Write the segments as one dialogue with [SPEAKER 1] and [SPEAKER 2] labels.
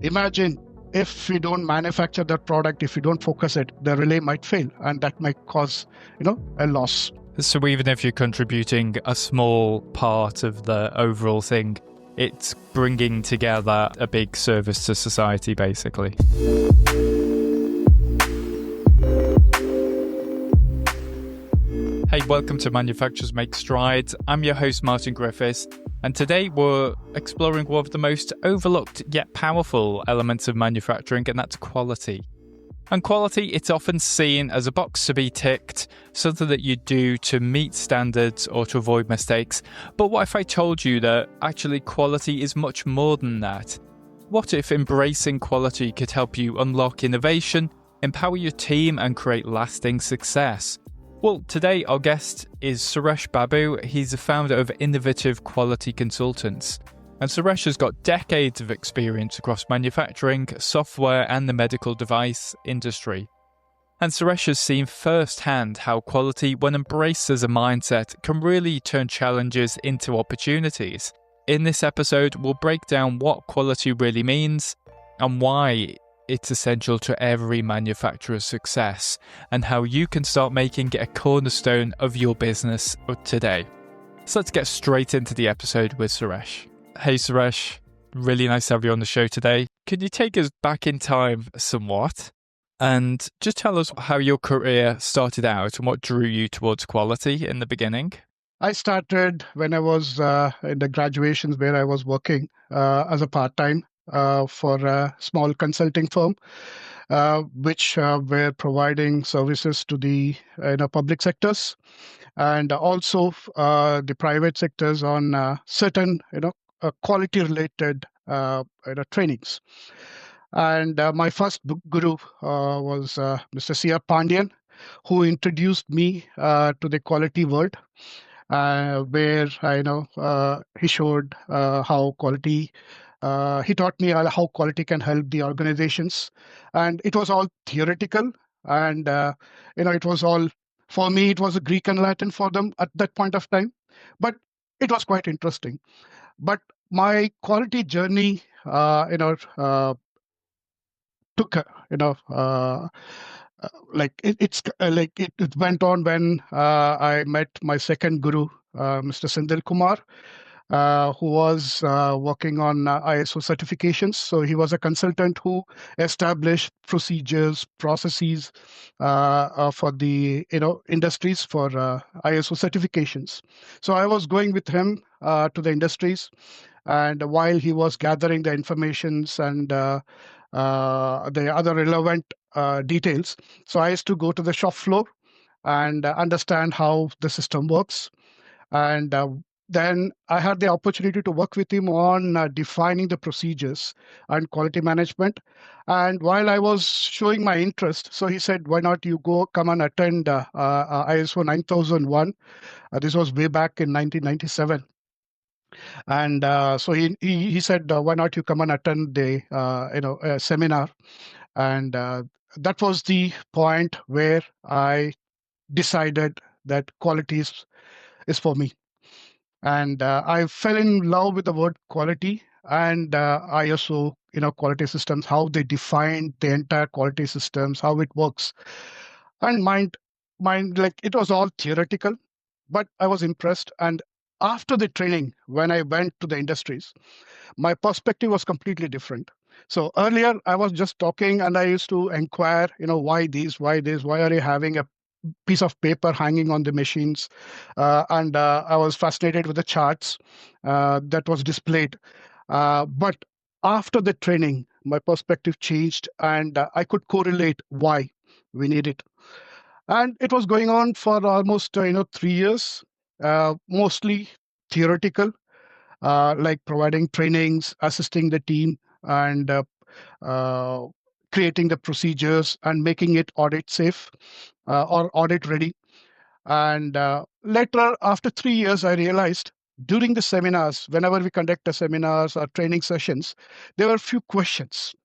[SPEAKER 1] Imagine if we don't manufacture that product, if we don't focus it, the relay might fail, and that might cause, a loss.
[SPEAKER 2] So even if you're contributing a small part of the overall thing, it's bringing together a big service to society, basically. Hey, welcome to Manufacturers Make Strides. I'm your host, Martin Griffiths, and today we're exploring one of the most overlooked yet powerful elements of manufacturing, and that's quality. And quality, it's often seen as a box to be ticked, something that you do to meet standards or to avoid mistakes. But what if I told you that actually quality is much more than that? What if embracing quality could help you unlock innovation, empower your team, and create lasting success? Well, today our guest is Suresh Babu. He's the founder of Innovative Quality Consultants. And Suresh has got decades of experience across manufacturing, software, and the medical device industry. And Suresh has seen firsthand how quality, when embraced as a mindset, can really turn challenges into opportunities. In this episode, we'll break down what quality really means and why it's essential to every manufacturer's success, and how you can start making it a cornerstone of your business today. So let's get straight into the episode with Suresh. Hey Suresh, really nice to have you on the show today. Could you take us back in time somewhat and just tell us how your career started out and what drew you towards quality in the beginning?
[SPEAKER 1] I started when I was in the graduations, where I was working as a part-time for a small consulting firm, which were providing services to the public sectors, and also the private sectors on certain quality related trainings. And my first guru was Mr. C.R. Pandian, who introduced me to the quality world, where he showed how quality. He taught me how quality can help the organizations, and it was all theoretical. And it was all, for me. It was a Greek and Latin for them at that point of time, but it was quite interesting. But my quality journey, took it went on when I met my second guru, Mr. Sindil Kumar, who was working on ISO certifications. So he was a consultant who established procedures, processes for the industries for ISO certifications. So I was going with him to the industries, and while he was gathering the informations and the other relevant details, so I used to go to the shop floor and understand how the system works. And then I had the opportunity to work with him on defining the procedures and quality management. And while I was showing my interest, so he said, "Why not you come and attend ISO 9001?" This was way back in 1997. And so he said, "Why not you come and attend the seminar?" And that was the point where I decided that quality is for me. And I fell in love with the word quality and ISO, quality systems, how they define the entire quality systems, how it works. And mind, like it was all theoretical, but I was impressed. And after the training, when I went to the industries, my perspective was completely different. So earlier, I was just talking and I used to inquire, why these, why this, why are you having a piece of paper hanging on the machines? And I was fascinated with the charts that was displayed. But after the training, my perspective changed, and I could correlate why we need it. And it was going on for almost 3 years, mostly theoretical, like providing trainings, assisting the team, and uh, creating the procedures and making it audit safe or audit ready. And later, after 3 years, I realized during the seminars, whenever we conduct the seminars or training sessions, there were a few questions.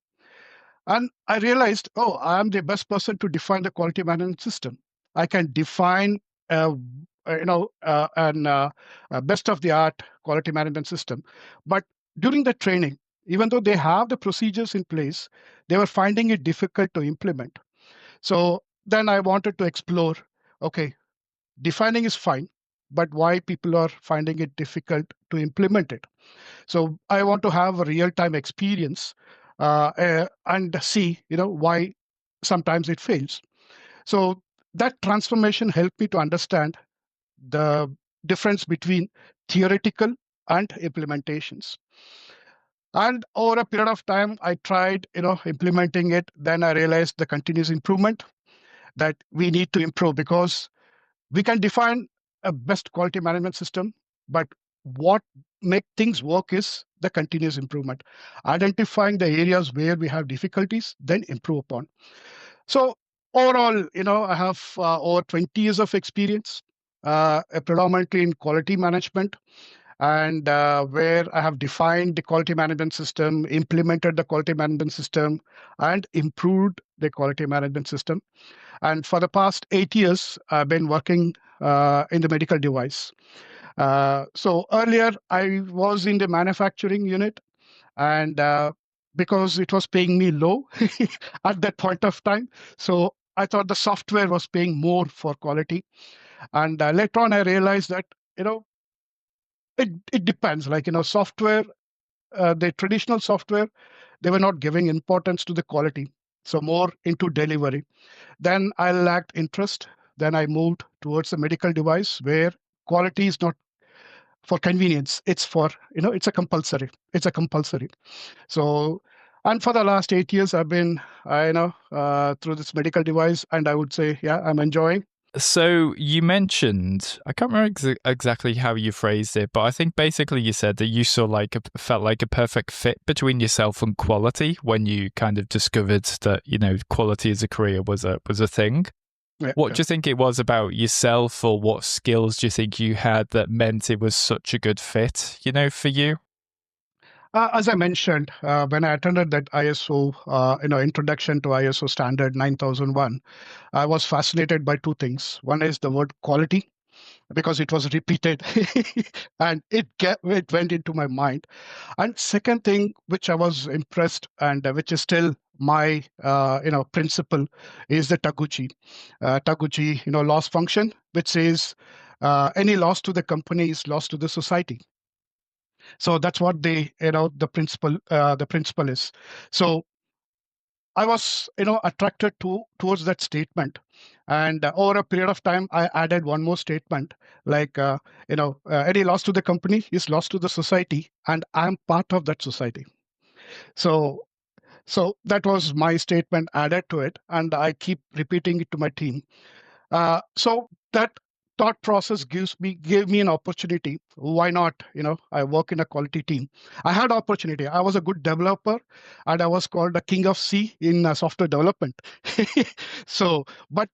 [SPEAKER 1] And I realized, oh, I am the best person to define the quality management system. I can define, an best of the art quality management system. But during the training, Even though they have the procedures in place, they were finding it difficult to implement. So then I wanted to explore, okay, defining is fine, but why people are finding it difficult to implement it? So I want to have a real-time experience and see, why sometimes it fails. So that transformation helped me to understand the difference between theoretical and implementations. And over a period of time, I tried, implementing it. Then I realized the continuous improvement that we need to improve, because we can define a best quality management system, but what make things work is the continuous improvement, identifying the areas where we have difficulties, then improve upon. So overall, I have over 20 years of experience, predominantly in quality management, and where I have defined the quality management system, implemented the quality management system, and improved the quality management system. And for the past 8 years, I've been working in the medical device. So earlier, I was in the manufacturing unit, and because it was paying me low at that point of time, so I thought the software was paying more for quality. And later on, I realized that it depends. Like software, the traditional software, they were not giving importance to the quality, so more into delivery. Then I lacked interest. Then I moved towards a medical device where quality is not for convenience. It's for, it's a compulsory. It's a compulsory. So, and for the last 8 years, I've been, through this medical device, and I would say, yeah, I'm enjoying.
[SPEAKER 2] So you mentioned, I can't remember exactly how you phrased it, but I think basically you said that you saw felt like a perfect fit between yourself and quality when you kind of discovered that, quality as a career was a thing.
[SPEAKER 1] Yeah,
[SPEAKER 2] What
[SPEAKER 1] yeah.
[SPEAKER 2] do you think it was about yourself, or what skills do you think you had that meant it was such a good fit, for you?
[SPEAKER 1] As I mentioned, when I attended that ISO, introduction to ISO standard 9001, I was fascinated by two things. One is the word quality, because it was repeated and it went into my mind. And second thing which I was impressed, and which is still my principle, is the Taguchi loss function, which says any loss to the company is loss to the society. So that's what the principle is. So I was, attracted towards that statement, and over a period of time, I added one more statement, like, any loss to the company is loss to the society, and I'm part of that society. So, so that was my statement added to it, and I keep repeating it to my team. So that thought process gave me an opportunity. Why not? I work in a quality team. I had opportunity. I was a good developer, and I was called the king of C in software development. So, but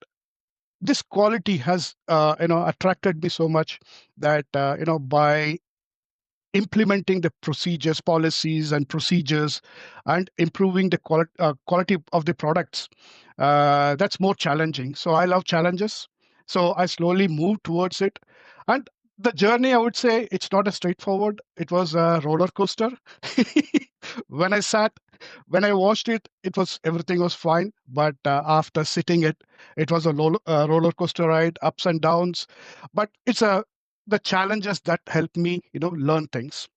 [SPEAKER 1] this quality has attracted me so much that by implementing the procedures, policies, and procedures, and improving the quality of the products. That's more challenging. So I love challenges. So I slowly moved towards it. And the journey, I would say, it's not a straightforward. It was a roller coaster. when I sat, when I watched it, everything was fine. But after sitting it, it was a roller coaster ride, ups and downs. But it's the challenges that help me, learn things.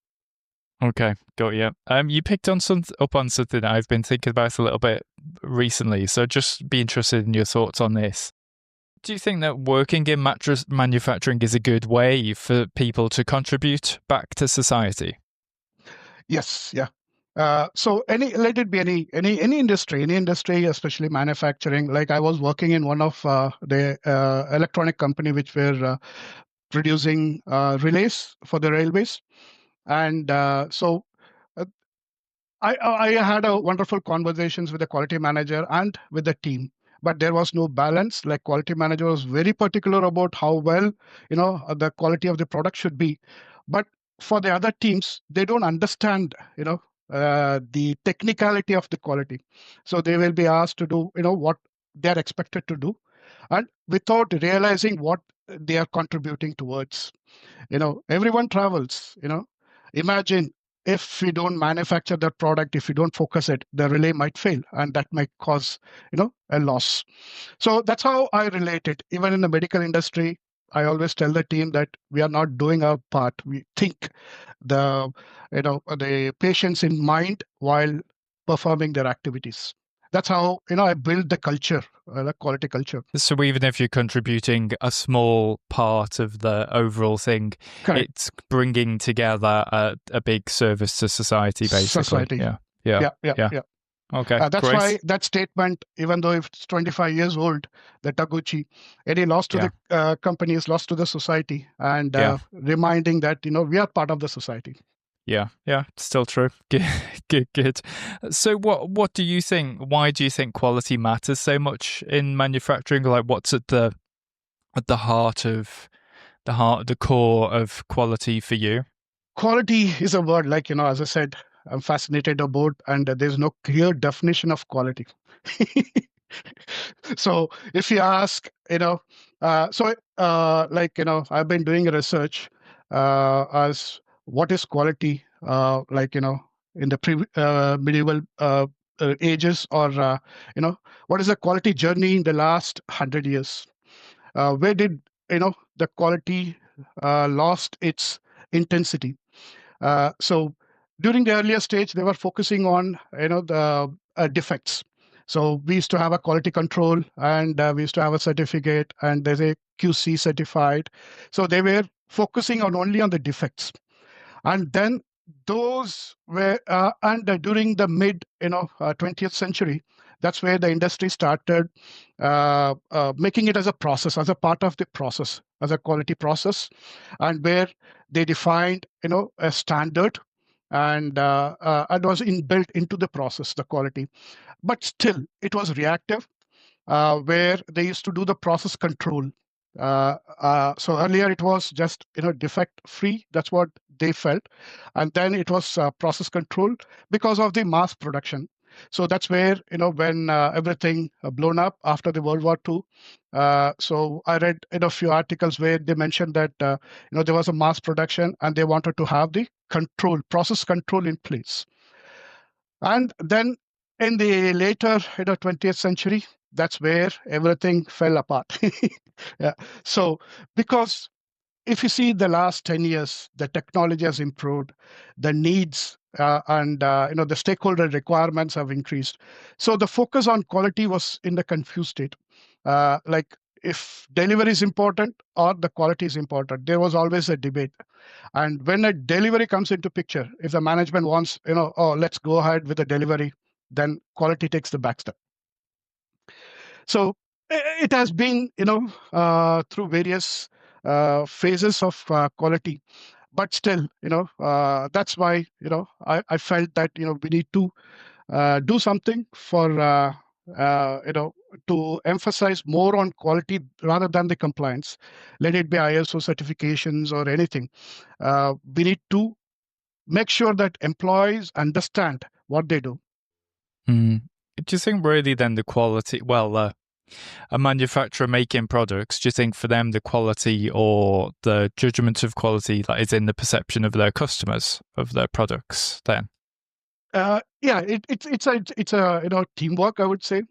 [SPEAKER 2] Okay, got you. You picked up on something that I've been thinking about a little bit recently, so just be interested in your thoughts on this. Do you think that working in mattress manufacturing is a good way for people to contribute back to society?
[SPEAKER 1] Yes, yeah. So let it be any industry, especially manufacturing. Like I was working in one of the electronic company which were producing relays for the railways, and so uh, I had a wonderful conversations with the quality manager and with the team, but there was no balance. Like quality manager was very particular about how well, the quality of the product should be, but for the other teams, they don't understand, the technicality of the quality. So they will be asked to do, what they are expected to do, and without realizing what they are contributing towards. Everyone travels. Imagine. if we don't manufacture that product, if we don't focus it, the relay might fail, and that might cause, a loss. So that's how I relate it. Even in the medical industry, I always tell the team that we are not doing our part. We think the patients in mind while performing their activities. That's how I build the culture, the quality culture.
[SPEAKER 2] So even if you're contributing a small part of the overall thing,
[SPEAKER 1] Correct.
[SPEAKER 2] it's bringing together a big service to society, basically.
[SPEAKER 1] Society.
[SPEAKER 2] Yeah, yeah,
[SPEAKER 1] Yeah, yeah,
[SPEAKER 2] yeah.
[SPEAKER 1] yeah.
[SPEAKER 2] Okay,
[SPEAKER 1] That's
[SPEAKER 2] great.
[SPEAKER 1] why that statement, even though if it's 25 years old, the Taguchi, any loss to
[SPEAKER 2] Yeah,
[SPEAKER 1] the company is lost to the society, and
[SPEAKER 2] yeah,
[SPEAKER 1] reminding that we are part of the society.
[SPEAKER 2] yeah, yeah. Still true. Good, good, good. So, what do you think? Why do you think quality matters so much in manufacturing? Like, what's at the core of quality for you?
[SPEAKER 1] Quality is a word, like, as I said, I'm fascinated about, and there's no clear definition of quality. So if you ask, I've been doing research as what is quality, in the medieval ages, or what is the quality journey in the last 100 years? Where did the quality lost its intensity? So during the earlier stage, they were focusing on the defects. So we used to have a quality control, and we used to have a certificate, and there's a QC certified. So they were focusing on only on the defects. And then those were and during the mid 20th century, that's where the industry started making it as a process, as a part of the process, as a quality process, and where they defined a standard, and it was inbuilt into the process, the quality. But still it was reactive, where they used to do the process control. So earlier it was just defect free. That's what they felt, and then it was process control because of the mass production. So that's where when everything blown up after the World War II. So I read a few articles where they mentioned that there was a mass production, and they wanted to have the process control in place. And then in the later 20th century, that's where everything fell apart. Yeah. So because if you see the last 10 years, the technology has improved, the needs and the stakeholder requirements have increased. So the focus on quality was in the confused state. Like, if delivery is important or the quality is important, there was always a debate. And when a delivery comes into picture, if the management wants, oh, let's go ahead with the delivery, then quality takes the back step. So it has been, through various phases of quality, but still, that's why, I felt that, we need to do something for, to emphasize more on quality rather than the compliance. Let it be ISO certifications or anything. We need to make sure that employees understand what they do.
[SPEAKER 2] Mm. Do you think really then the quality? Well, a manufacturer making products, do you think for them the quality or the judgment of quality that is in the perception of their customers of their products then?
[SPEAKER 1] Yeah, it's a teamwork, I would say.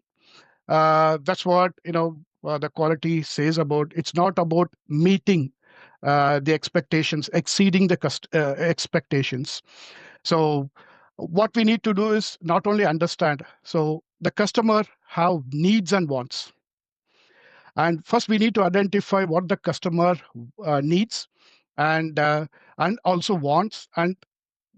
[SPEAKER 1] That's what the quality says about. It's not about meeting the expectations, exceeding the expectations. So what we need to do is not only understand. So the customer have needs and wants, and first we need to identify what the customer needs, and also wants, and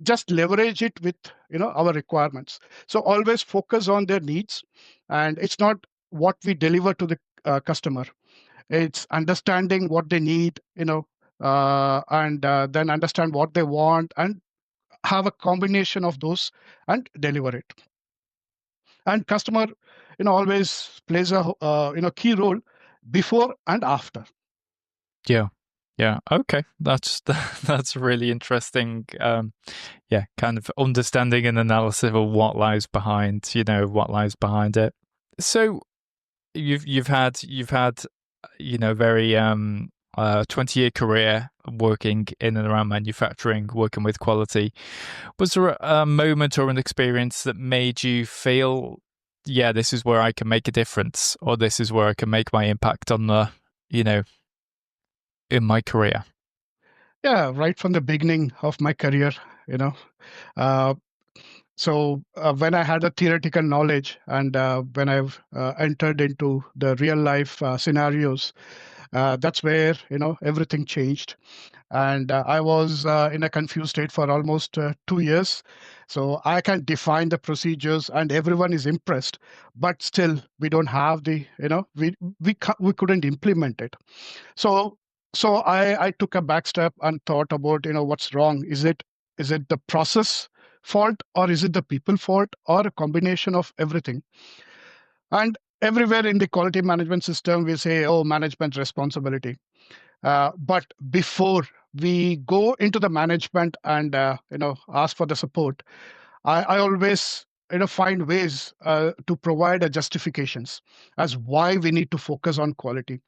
[SPEAKER 1] just leverage it with our requirements. So always focus on their needs, and it's not what we deliver to the customer. It's understanding what they need, and then understand what they want, and have a combination of those and deliver it. And customer always plays a key role before and after.
[SPEAKER 2] Yeah. Yeah. Okay. That's really interesting. Yeah, kind of understanding and analysis of what lies behind, what lies behind it. So you've had very 20-year career working in and around manufacturing, working with quality. Was there a moment or an experience that made you feel, yeah, this is where I can make a difference, or this is where I can make my impact on the, you know, in my career?
[SPEAKER 1] Yeah, right from the beginning of my career, you know. Uh, when I had a theoretical knowledge and when I've entered into the real life scenarios, that's where everything changed. And I was in a confused state for almost 2 years. So I can define the procedures, and everyone is impressed, but still we don't have the we couldn't implement it. So I took a back step and thought about what's wrong. Is it the process fault, or is it the people fault, or a combination of everything? And everywhere in the quality management system we say, oh, management responsibility. But before we go into the management and ask for the support, I always find ways to provide a justifications as why we need to focus on quality.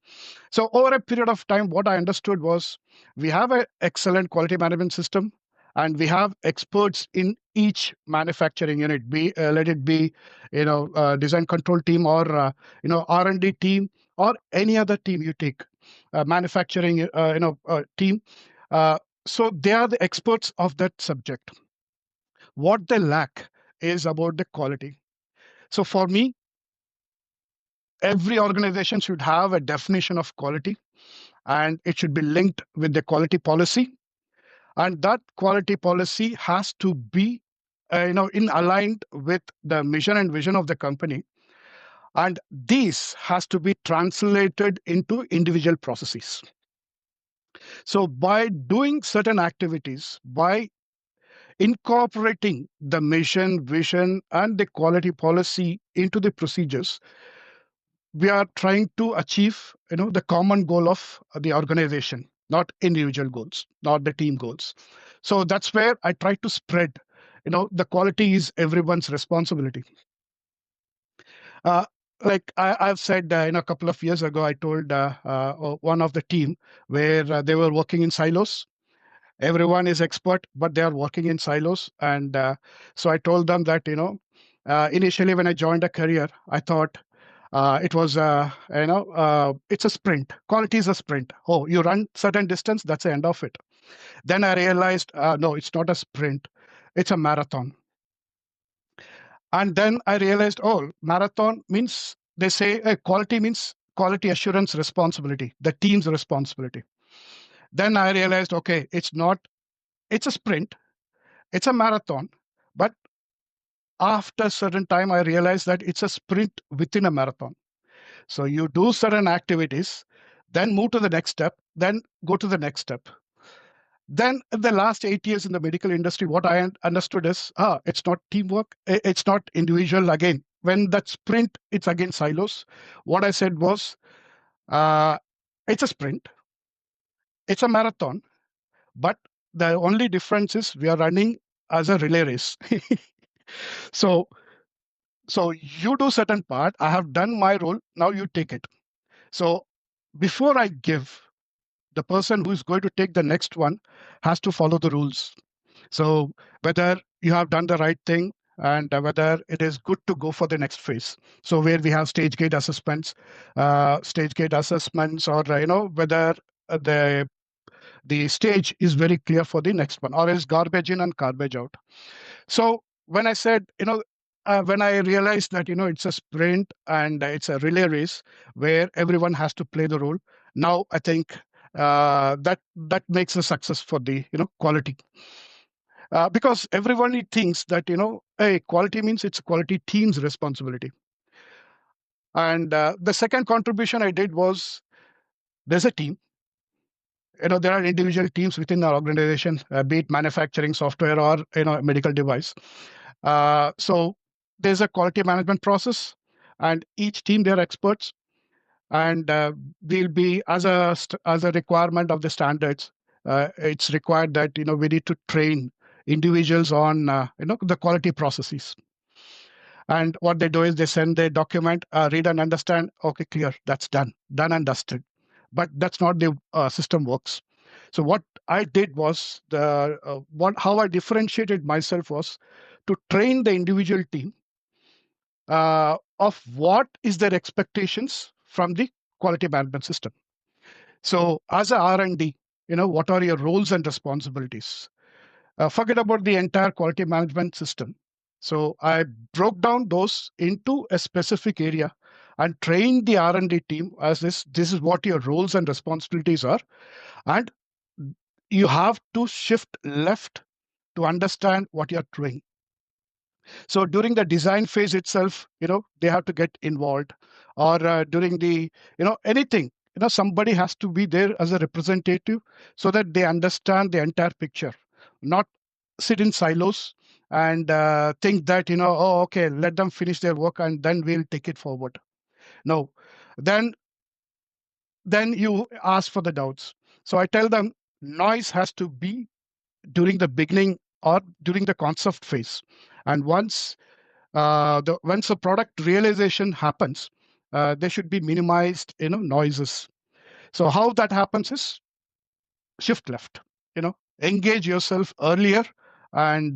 [SPEAKER 1] So over a period of time, what I understood was we have an excellent quality management system, and we have experts in each manufacturing unit. Be let it be, design control team, or R&D team, or any other team you take, manufacturing team. So they are the experts of that subject. What they lack is about the quality. So for me, every organization should have a definition of quality, and it should be linked with the quality policy, and that quality policy has to be in aligned with the mission and vision of the company, and this has to be translated into individual processes. So by doing certain activities, by incorporating the mission, vision, and the quality policy into the procedures, we are trying to achieve the common goal of the organization, not individual goals, not the team goals. So that's where I try to spread the quality is everyone's responsibility. uh, like I've said, a couple of years ago, I told one of the team where they were working in silos. Everyone is expert, but they are working in silos. And so I told them that initially when I joined a career, I thought it was it's a sprint. Quality is a sprint. Oh, you run certain distance, that's the end of it. Then I realized, no, it's not a sprint, it's a marathon. And then I realized, oh, marathon means, they say quality means quality assurance responsibility, the team's responsibility. Then I realized, okay, it's not, it's a sprint, it's a marathon. But after a certain time, I realized that it's a sprint within a marathon. So you do certain activities, then move to the next step, then go to the next step. Then in the last 8 years in the medical industry, what I understood is, it's not teamwork, it's not individual again. When that sprint, it's again silos. What I said was, uh, it's a sprint, it's a marathon, but the only difference is we are running as a relay race. so so you do certain part, I have done my role, now you take it. So before I give, the person who is going to take the next one has to follow the rules. So whether you have done the right thing, and whether it is good to go for the next phase. So where we have stage gate assessments, or whether the stage is very clear for the next one, or is garbage in and garbage out. So when I said, when I realized that it's a sprint and it's a relay race where everyone has to play the role, now I think that makes a success for the quality. Because everyone thinks that hey, quality means it's a quality team's responsibility. And the second contribution I did was, there's a team. There are individual teams within our organization, be it manufacturing software or medical device. So there's a quality management process, and each team, they're experts, and we'll be, as a requirement of the standards, it's required that we need to train individuals on the quality processes. And what they do is they send their document, read and understand. Okay, clear, that's done and dusted. but that's not the system works. So what I did was how I differentiated myself was to train the individual team of what is their expectations from the quality management system. So as a R&D, what are your roles and responsibilities? Forget about the entire quality management system. So I broke down those into a specific area and trained the R&D team as this is what your roles and responsibilities are, and you have to shift left to understand what you're doing. So during the design phase itself, they have to get involved, or during the, anything, somebody has to be there as a representative so that they understand the entire picture, not sit in silos and think that, oh, okay, let them finish their work and then we'll take it forward. No, then you ask for the doubts. So I tell them noise has to be during the beginning or during the concept phase. And once the product realization happens, they should be minimized, noises. So how that happens is shift left, engage yourself earlier and,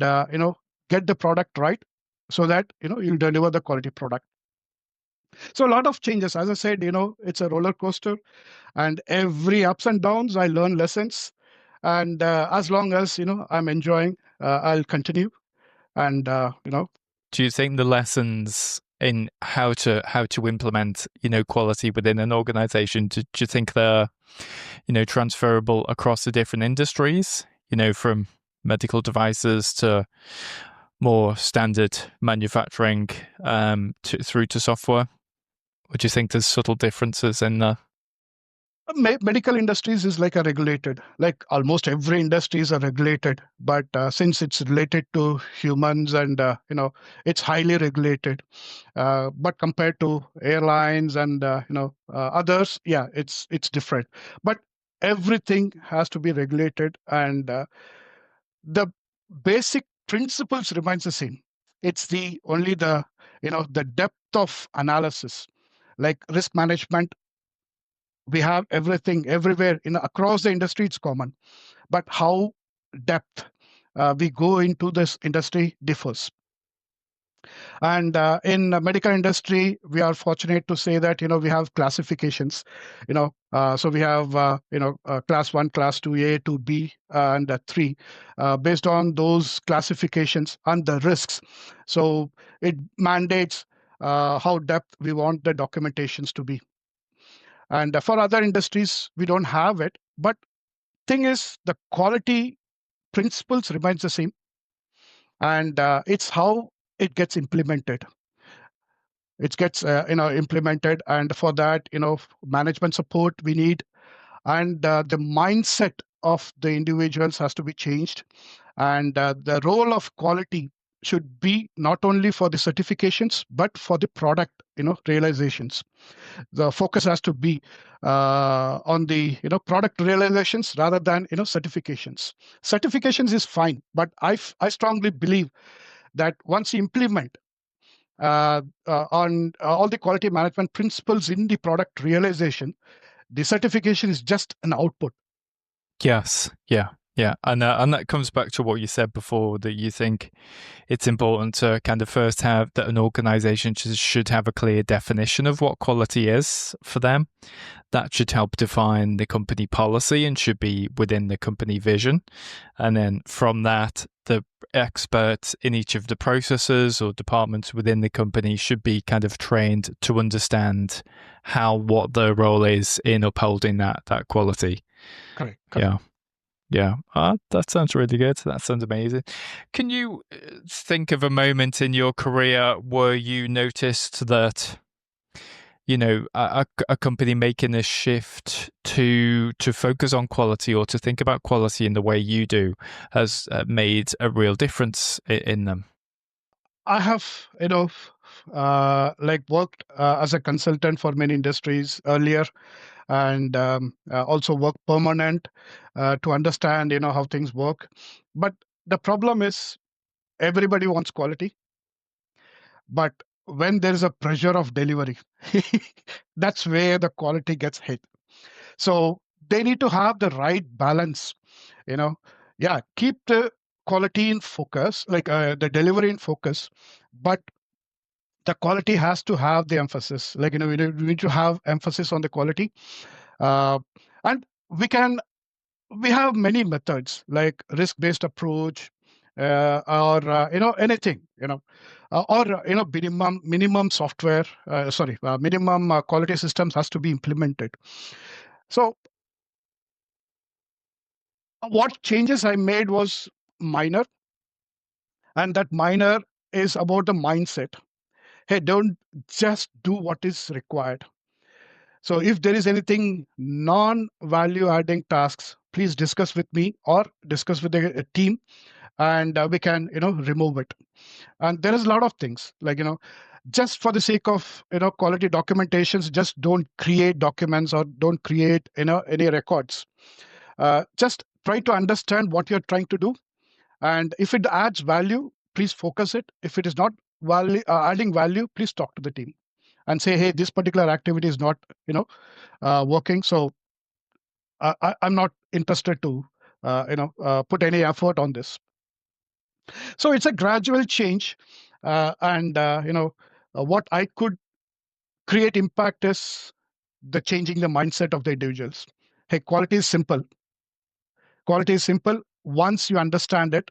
[SPEAKER 1] get the product right so that, you'll deliver the quality product. So a lot of changes, as I said, it's a roller coaster, and every ups and downs, I learn lessons. And as long as, I'm enjoying, I'll continue. And,
[SPEAKER 2] Do you think the lessons in how to implement, quality within an organization, do you think they're, transferable across the different industries, from medical devices to more standard manufacturing, through to software? Or do you think there's subtle differences in the
[SPEAKER 1] medical industries is like a regulated, like almost every industries are regulated, but since it's related to humans and, it's highly regulated. But compared to airlines and, others, yeah, it's different. But everything has to be regulated, and the basic principles remains the same. It's the only the depth of analysis, like risk management. We have everything everywhere across the industry, it's common, but how depth we go into this industry differs. And in the medical industry, we are fortunate to say that we have classifications. So we have class 1, class 2A, 2B, and 3, based on those classifications and the risks. So it mandates how depth we want the documentations to be. And for other industries, we don't have it. But thing is, the quality principles remains the same, and it's how it gets implemented. It gets implemented, and for that, management support we need, and the mindset of the individuals has to be changed, and the role of quality should be not only for the certifications but for the product realizations. The focus has to be on the product realizations rather than certifications. Certifications is fine, but I strongly believe that once you implement on all the quality management principles in the product realization, the certification is just an output.
[SPEAKER 2] Yes, yeah, and that comes back to what you said before, that you think it's important to kind of first have that an organization should have a clear definition of what quality is for them. That should help define the company policy and should be within the company vision. And then from that, the experts in each of the processes or departments within the company should be kind of trained to understand what their role is in upholding that quality.
[SPEAKER 1] Correct.
[SPEAKER 2] Yeah. That sounds really good. That sounds amazing. Can you think of a moment in your career where you noticed that, a company making a shift to focus on quality or to think about quality in the way you do has made a real difference in them?
[SPEAKER 1] I have, worked as a consultant for many industries earlier, and also work permanent to understand, how things work. But the problem is everybody wants quality, but when there is a pressure of delivery, that's where the quality gets hit. So they need to have the right balance, you know. Yeah, keep the quality in focus, like the delivery in focus, but the quality has to have the emphasis. Like, we need to have emphasis on the quality. Uh, and we can we have many methods like risk-based approach, or anything, or minimum software. Sorry, minimum quality systems has to be implemented. So what changes I made was minor, and that minor is about the mindset. Hey, don't just do what is required. So if there is anything non-value adding tasks, please discuss with me or discuss with the team, and we can remove it. And there is a lot of things like, just for the sake of quality documentations, just don't create documents or don't create any records. Just try to understand what you're trying to do, and if it adds value, please focus it. If it is not adding value, please talk to the team and say, hey, this particular activity is not working, so I'm not interested to put any effort on this. So it's a gradual change, and what I could create impact is the changing the mindset of the individuals. Hey, quality is simple. Quality is simple once you understand it,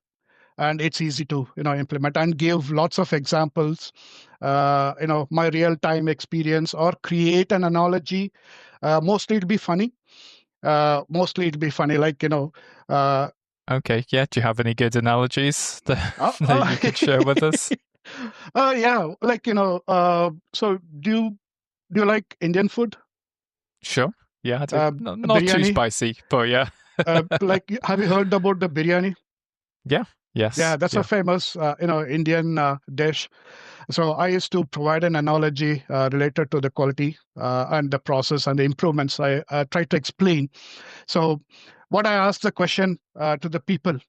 [SPEAKER 1] and it's easy to implement, and give lots of examples, my real time experience, or create an analogy. Mostly it'll be funny. Like uh,
[SPEAKER 2] Okay, yeah. Do you have any good analogies that,
[SPEAKER 1] uh,
[SPEAKER 2] that
[SPEAKER 1] uh,
[SPEAKER 2] you could share with us?
[SPEAKER 1] yeah, like so do you like Indian food?
[SPEAKER 2] Sure. Yeah, I do. Not too
[SPEAKER 1] Biryani.
[SPEAKER 2] spicy, but yeah.
[SPEAKER 1] Like, have you heard about the biryani?
[SPEAKER 2] Yeah.
[SPEAKER 1] Yeah,
[SPEAKER 2] Yes.
[SPEAKER 1] that's a
[SPEAKER 2] Yeah.
[SPEAKER 1] famous Indian dish. So I used to provide an analogy related to the quality and the process and the improvements I tried to explain. So what I asked the question to the people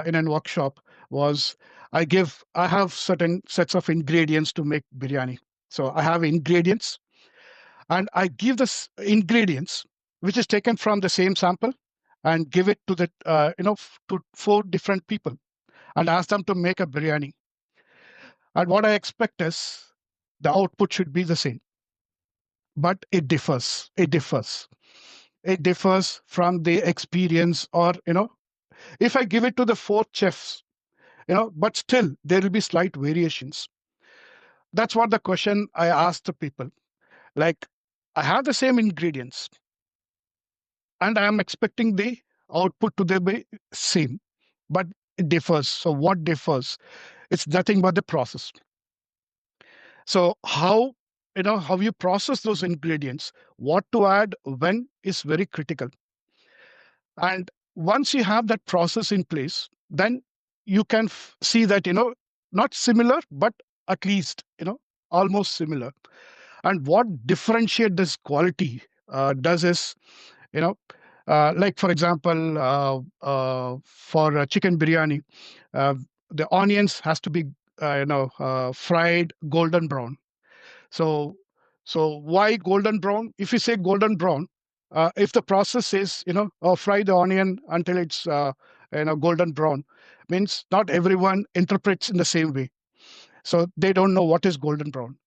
[SPEAKER 1] in a workshop was, I have certain sets of ingredients to make biryani. So I have ingredients, and I give this ingredients which is taken from the same sample, and give it to the to four different people, and ask them to make a biryani. And what I expect is the output should be the same, but it differs. It differs from the experience, or if I give it to the four chefs, but still there will be slight variations. That's what the question I asked the people. Like, I have the same ingredients, and I am expecting the output to be same, but it differs. So what differs? It's nothing but the process. So how you process those ingredients, what to add when, is very critical. And once you have that process in place, then you can see that not similar, but at least almost similar. And what differentiate this quality does is, you know like, for example, for chicken biryani, uh, the onions has to be fried golden brown. So, why golden brown? If you say golden brown, if the process is fry the onion until it's golden brown, means not everyone interprets in the same way. So they don't know what is golden brown.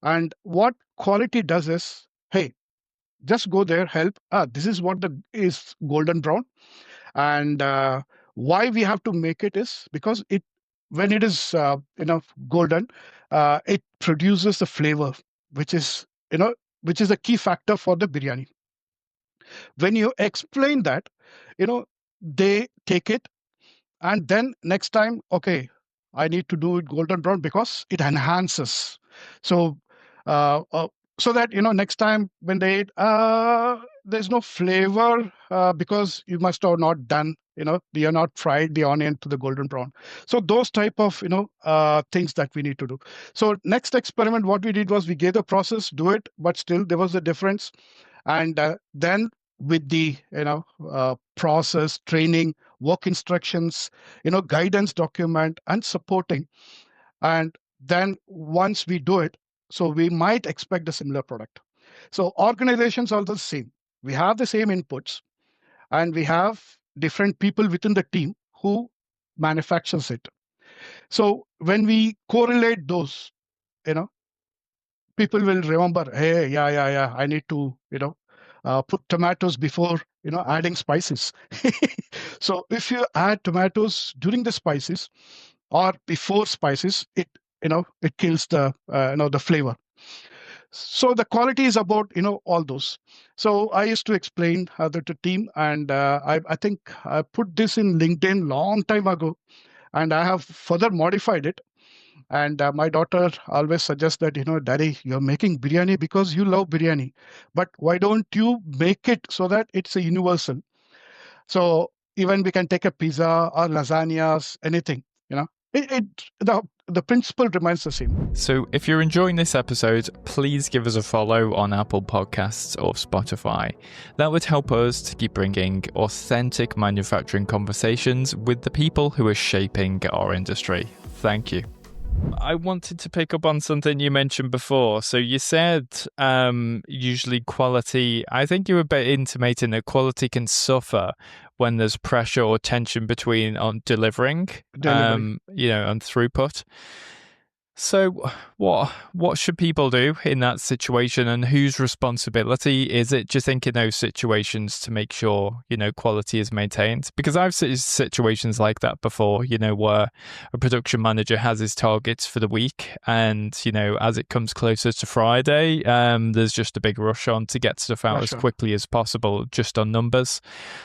[SPEAKER 1] And what quality does is, hey, just go there, help. This is what the is golden brown, and why we have to make it is because it when it is golden, it produces the flavor, which is which is a key factor for the biryani. When you explain that, you know they take it, and then next time, okay, I need to do it golden brown because it enhances. So so that next time when they eat, there's no flavor, because you must have not done, you're not fried the onion to the golden brown. So those type of things that we need to do. So next experiment what we did was, we gave the process, do it, but still there was a difference. And then, with the process, training, work instructions, guidance document, and supporting, and then once we do it, so we might expect a similar product. So organizations are the same. we have the same inputs, and we have different people within the team who manufactures it. So when we correlate those, you know, people will remember, hey, yeah, I need to, put tomatoes before, adding spices. So if you add tomatoes during the spices or before spices, it kills the flavor. So the quality is about, all those. So I used to explain that to team, and I think I put this in LinkedIn long time ago, and I have further modified it. And my daughter always suggests that, Daddy, you're making biryani because you love biryani. But why don't you make it so that it's a universal? So even we can take a pizza or lasagnas, anything, it the principle remains the same.
[SPEAKER 2] So, if you're enjoying this episode, please give us a follow on Apple Podcasts or Spotify. That would help us to keep bringing authentic manufacturing conversations with the people who are shaping our industry. Thank you. I wanted to pick up on something you mentioned before. So you said usually quality, I think you were intimating that quality can suffer when there's pressure or tension between on delivering,
[SPEAKER 1] Delivery.
[SPEAKER 2] and throughput. So what should people do in that situation, and whose responsibility is it, do you think, in those situations to make sure, quality is maintained? Because I've seen situations like that before, where a production manager has his targets for the week, and, as it comes closer to Friday, there's just a big rush on to get stuff out as quickly as possible, just on numbers.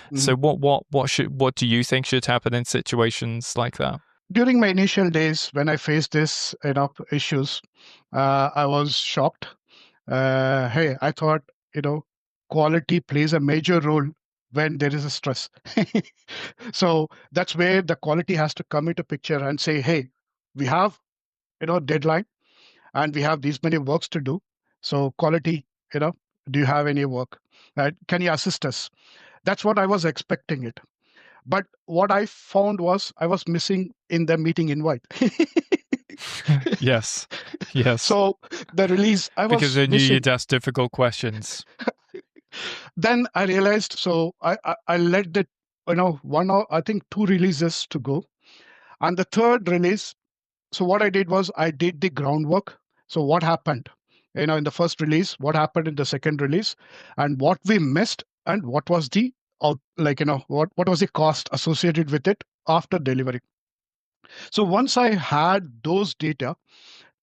[SPEAKER 2] Mm-hmm. So what do you think should happen in situations like that?
[SPEAKER 1] During my initial days, when I faced this, issues, I was shocked. Hey, I thought, quality plays a major role when there is a stress. So that's where the quality has to come into picture and say, hey, we have, deadline, and we have these many works to do. So quality, do you have any work? Can you assist us? That's what I was expecting it. But what I found was I was missing in the meeting invite.
[SPEAKER 2] Yes.
[SPEAKER 1] So the release, I was
[SPEAKER 2] because they knew
[SPEAKER 1] missing.
[SPEAKER 2] you'd ask difficult questions.
[SPEAKER 1] Then I realized, so I let the, one or I think 2 releases to go. And the third release, so what I did was I did the groundwork. So what happened, in the first release, what happened in the second release, and what we missed, and what was the what was the cost associated with it after delivery. So once I had those data,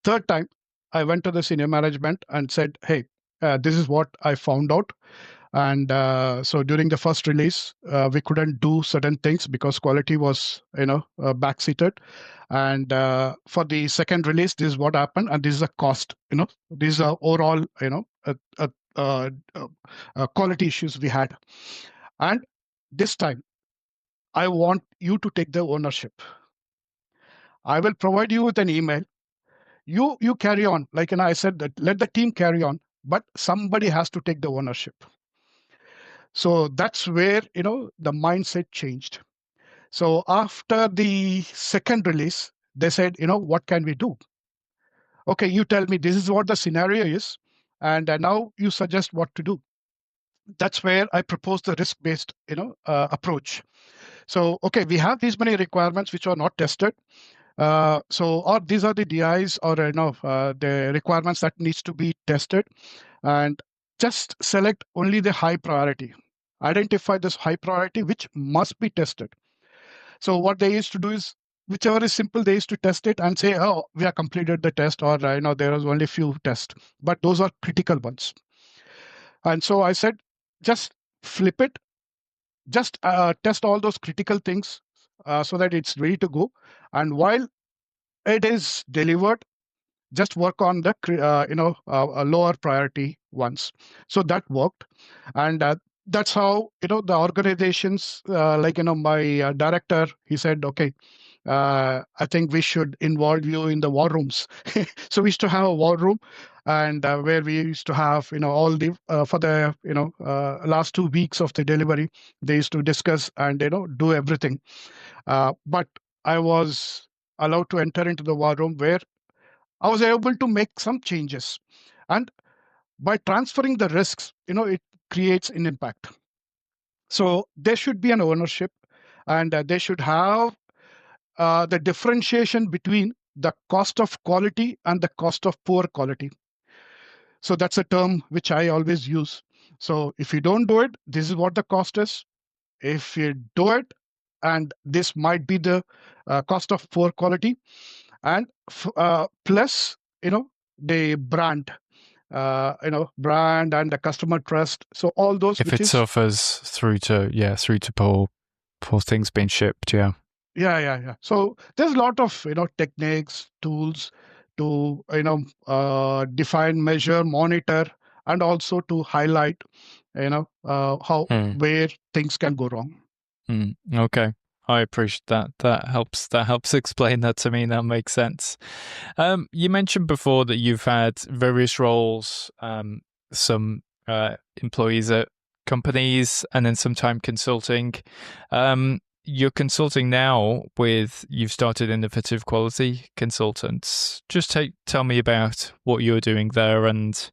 [SPEAKER 1] third time I went to the senior management and said, hey, this is what I found out. And so during the first release, we couldn't do certain things because quality was, backseated. And for the second release, this is what happened, and this is a cost. These are overall, quality issues we had. And this time, I want you to take the ownership. I will provide you with an email. You carry on, like I said, that let the team carry on, but somebody has to take the ownership. So that's where, the mindset changed. So after the second release, they said, what can we do? Okay, you tell me this is what the scenario is, and now you suggest what to do. That's where I propose the risk-based, approach. So, okay, we have these many requirements which are not tested. Or these are the DIs or the requirements that needs to be tested, and just select only the high priority. Identify this high priority which must be tested. So what they used to do is, whichever is simple, they used to test it and say, oh, we have completed the test, or there was only few tests, but those are critical ones. And so I said, just flip it, just test all those critical things so that it's ready to go. And while it is delivered, just work on the lower priority ones. So that worked. And that's how the organizations my director, he said, okay, I think we should involve you in the war rooms. So we used to have a war room, and where we used to have all the for the last 2 weeks of the delivery, they used to discuss and do everything. But I was allowed to enter into the war room, where I was able to make some changes. And by transferring the risks, creates an impact. So there should be an ownership, and they should have the differentiation between the cost of quality and the cost of poor quality. So that's a term which I always use. So if you don't do it, this is what the cost is. If you do it, and this might be the cost of poor quality, and plus, the brand, brand and the customer trust. So all those,
[SPEAKER 2] If
[SPEAKER 1] which
[SPEAKER 2] it
[SPEAKER 1] is,
[SPEAKER 2] suffers through to poor things being shipped, yeah.
[SPEAKER 1] yeah. So there's a lot of, techniques, tools to, define, measure, monitor, and also to highlight, how,
[SPEAKER 2] Hmm.
[SPEAKER 1] where things can go wrong.
[SPEAKER 2] Okay. I appreciate that. That helps explain that to me. That makes sense. You mentioned before that you've had various roles, some employees at companies, and then some time consulting. You're consulting now you've started Innovative Quality Consultants. Just tell me about what you're doing there and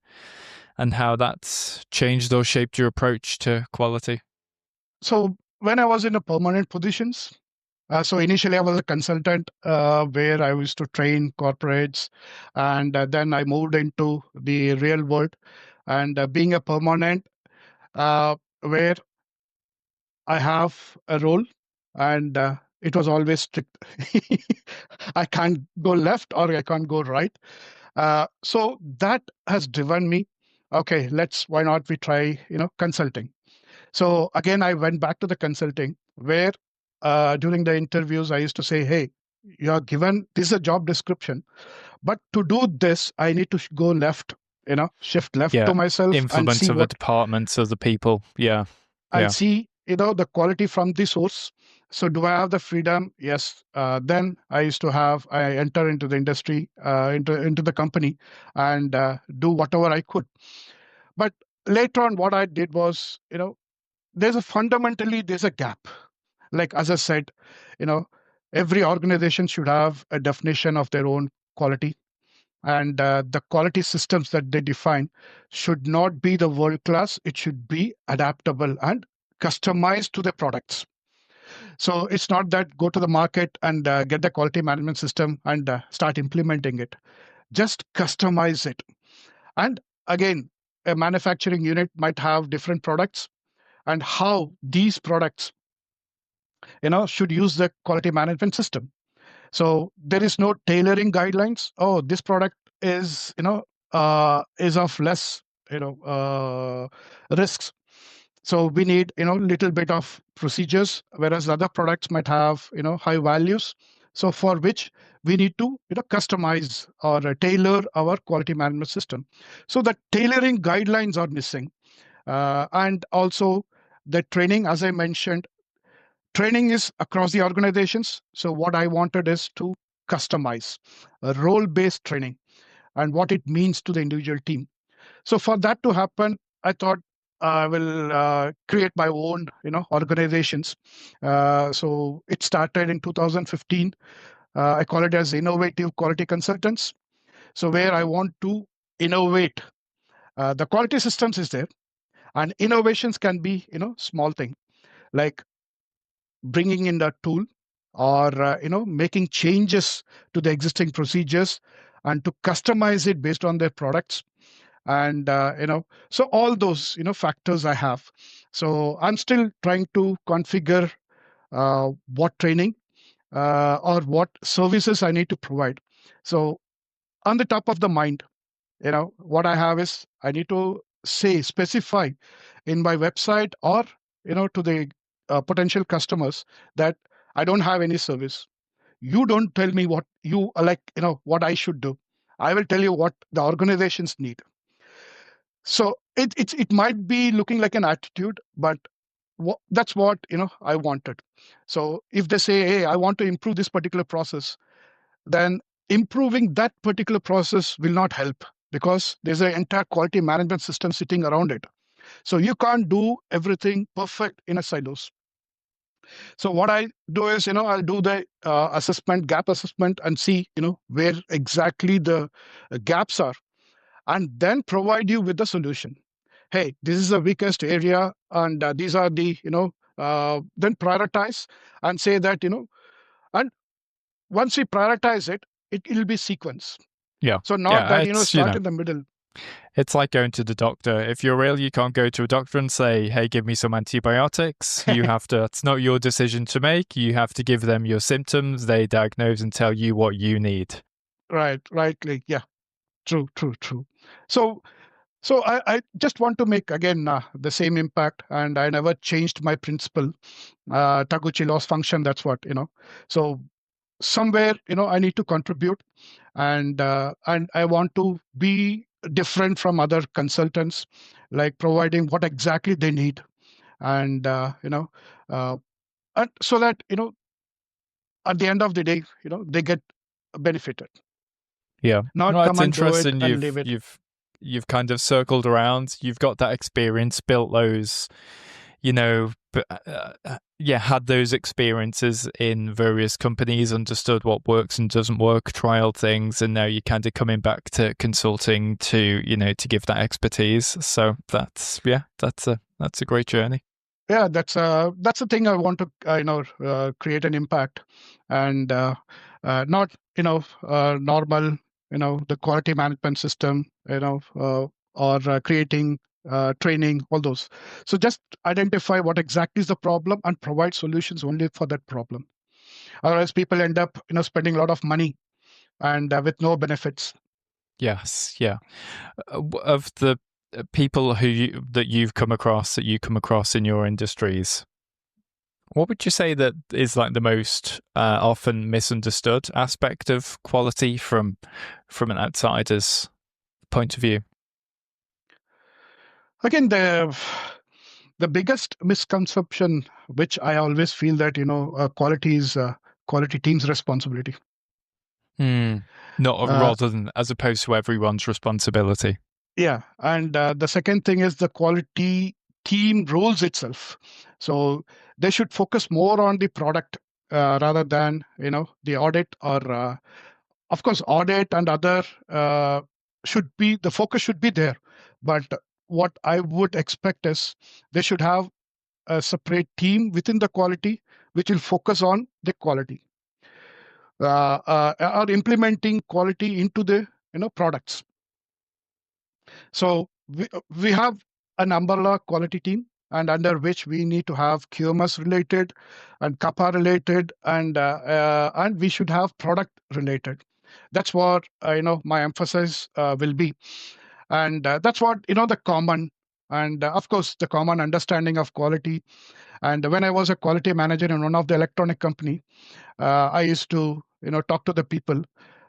[SPEAKER 2] how that's changed or shaped your approach to quality.
[SPEAKER 1] So when I was in a permanent positions, so initially I was a consultant where I used to train corporates, and then I moved into the real world, and being a permanent, where I have a role, and it was always strict. I can't go left or I can't go right. So that has driven me. Okay, why not we try, consulting. So again, I went back to the consulting where during the interviews, I used to say, hey, you're given, this is a job description, but to do this, I need to go left, shift left
[SPEAKER 2] Yeah,
[SPEAKER 1] to myself and
[SPEAKER 2] influence
[SPEAKER 1] see
[SPEAKER 2] of the departments of the people. Yeah,
[SPEAKER 1] and
[SPEAKER 2] yeah,
[SPEAKER 1] see, the quality from the source. So do I have the freedom? Yes. Then I enter into the industry, into the company, and do whatever I could. But later on, what I did was, there's a gap. Like, as I said, you know, every organization should have a definition of their own quality, and the quality systems that they define should not be the world class. It should be adaptable and customized to the products. So it's not that go to the market and get the quality management system and start implementing it. Just customize it. And again, a manufacturing unit might have different products, and how these products, should use the quality management system. So there is no tailoring guidelines. Oh, this product is of less, risks. So we need, little bit of procedures, whereas other products might have, high values. So for which we need to, customize or tailor our quality management system. So the tailoring guidelines are missing. And also the training, as I mentioned, training is across the organizations. So what I wanted is to customize a role-based training and what it means to the individual team. So for that to happen, I thought I will create my own, organizations. So it started in 2015. I call it as Innovative Quality Consultants. So where I want to innovate, the quality systems is there, and innovations can be, small thing like bringing in a tool, or making changes to the existing procedures and to customize it based on their products. And so all those, factors I have. So I'm still trying to configure what training or what services I need to provide. So on the top of the mind, what I have is I need to specify in my website, or to the potential customers, that I don't have any service. You don't tell me what you like, what I should do. I will tell you what the organizations need. So it might be looking like an attitude, but that's what I wanted. So if they say, hey, I want to improve this particular process, then improving that particular process will not help, because there's an entire quality management system sitting around it. So you can't do everything perfect in a silos. So what I do is, I'll do the gap assessment, and see, where exactly the gaps are, and then provide you with the solution. hey, this is the weakest area, and these are the, then prioritize and say that, and once we prioritize it, it will be sequence.
[SPEAKER 2] Yeah.
[SPEAKER 1] So not
[SPEAKER 2] Yeah.
[SPEAKER 1] that,
[SPEAKER 2] It's,
[SPEAKER 1] start in the middle.
[SPEAKER 2] it's like going to the doctor. If you're ill, you can't go to a doctor and say, hey, give me some antibiotics. You have to, it's not your decision to make. You have to give them your symptoms. They diagnose and tell you what you need.
[SPEAKER 1] Right, rightly. Yeah, true, true, true. So, I just want to make again the same impact, and I never changed my principle. Taguchi loss function. That's what, So somewhere, I need to contribute, and I want to be different from other consultants, like providing what exactly they need, and uh, and so that, at the end of the day, they get benefited,
[SPEAKER 2] Yeah.
[SPEAKER 1] not
[SPEAKER 2] Well,
[SPEAKER 1] come
[SPEAKER 2] it's
[SPEAKER 1] and do it
[SPEAKER 2] interesting.
[SPEAKER 1] and leave it.
[SPEAKER 2] You've kind of circled around. You've got that experience, built those, yeah, had those experiences in various companies, understood what works and doesn't work, trialed things, and now you're kind of coming back to consulting to, to give that expertise. So that's a great journey.
[SPEAKER 1] Yeah, that's the thing I want to create an impact, and not normal, the quality management system, or creating training, all those. So just identify what exactly is the problem and provide solutions only for that problem. Otherwise, people end up spending a lot of money and with no benefits.
[SPEAKER 2] Yes, yeah. Of the people that you come across in your industries, what would you say that is like the most often misunderstood aspect of quality from an outsider's point of view?
[SPEAKER 1] Again, the biggest misconception, which I always feel that quality is quality team's responsibility.
[SPEAKER 2] Hmm. Not
[SPEAKER 1] Uh,
[SPEAKER 2] rather than as opposed to everyone's responsibility.
[SPEAKER 1] yeah, and the second thing is the quality team rules itself. So they should focus more on the product rather than the audit, or of course audit and other should be the focus should be there. But what I would expect is they should have a separate team within the quality which will focus on the quality, or implementing quality into the products. So we have an umbrella quality team, and under which we need to have QMS related and kappa related, and we should have product related. That's what my emphasis will be, and that's what the common, and of course the common understanding of quality. And when I was a quality manager in one of the electronic company, I used to talk to the people,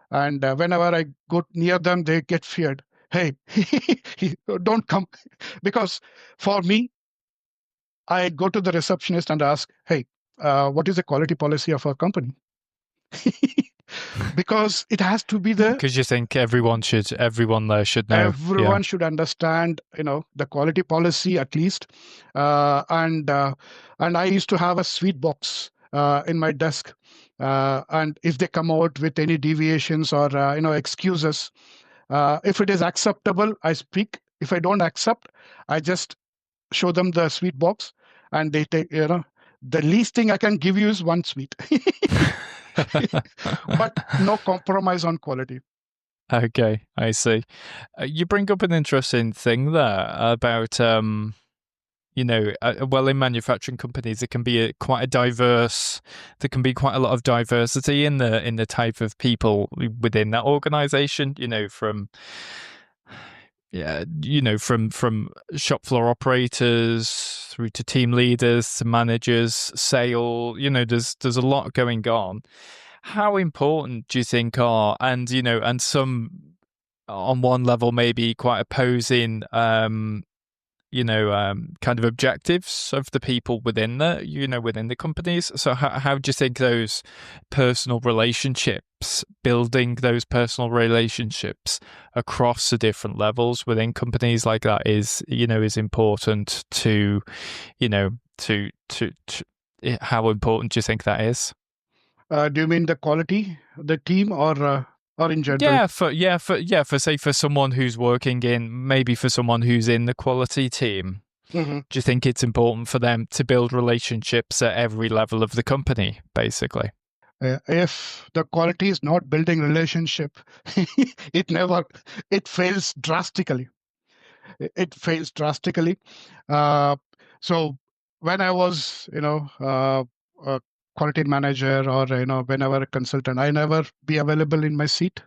[SPEAKER 1] and whenever I go near them, they get feared. Hey, don't come, because for me, I go to the receptionist and ask, hey, what is the quality policy of our company? Because it has to be the
[SPEAKER 2] Because you think everyone there should know. Yeah.
[SPEAKER 1] everyone should understand the quality policy at least, and I used to have a sweet box in my desk, and if they come out with any deviations or excuses, if it is acceptable, I speak. If I don't accept, I just show them the sweet box, and they take, the least thing I can give you is one sweet, but no compromise on quality.
[SPEAKER 2] Okay, I see. You bring up an interesting thing there about, well, in manufacturing companies, it can be quite a diverse. There can be quite a lot of diversity in the type of people within that organization. From shop floor operators through to team leaders to managers, sale. There's a lot going on. How important do you think and some on one level maybe quite opposing kind of objectives of the people within the companies. So how do you think those personal relationships, building those personal relationships across the different levels within companies like that is important to, how important do you think that is?
[SPEAKER 1] Do you mean the quality, the team, or? or in general?
[SPEAKER 2] For say for someone who's working in maybe for someone who's in the quality team,
[SPEAKER 1] Hmm.
[SPEAKER 2] do you think it's important for them to build relationships at every level of the company, basically?
[SPEAKER 1] If the quality is not building relationship, it never, it fails drastically. It fails drastically. Uh, so when I was, a quality manager, or whenever a consultant, I never be available in my seat,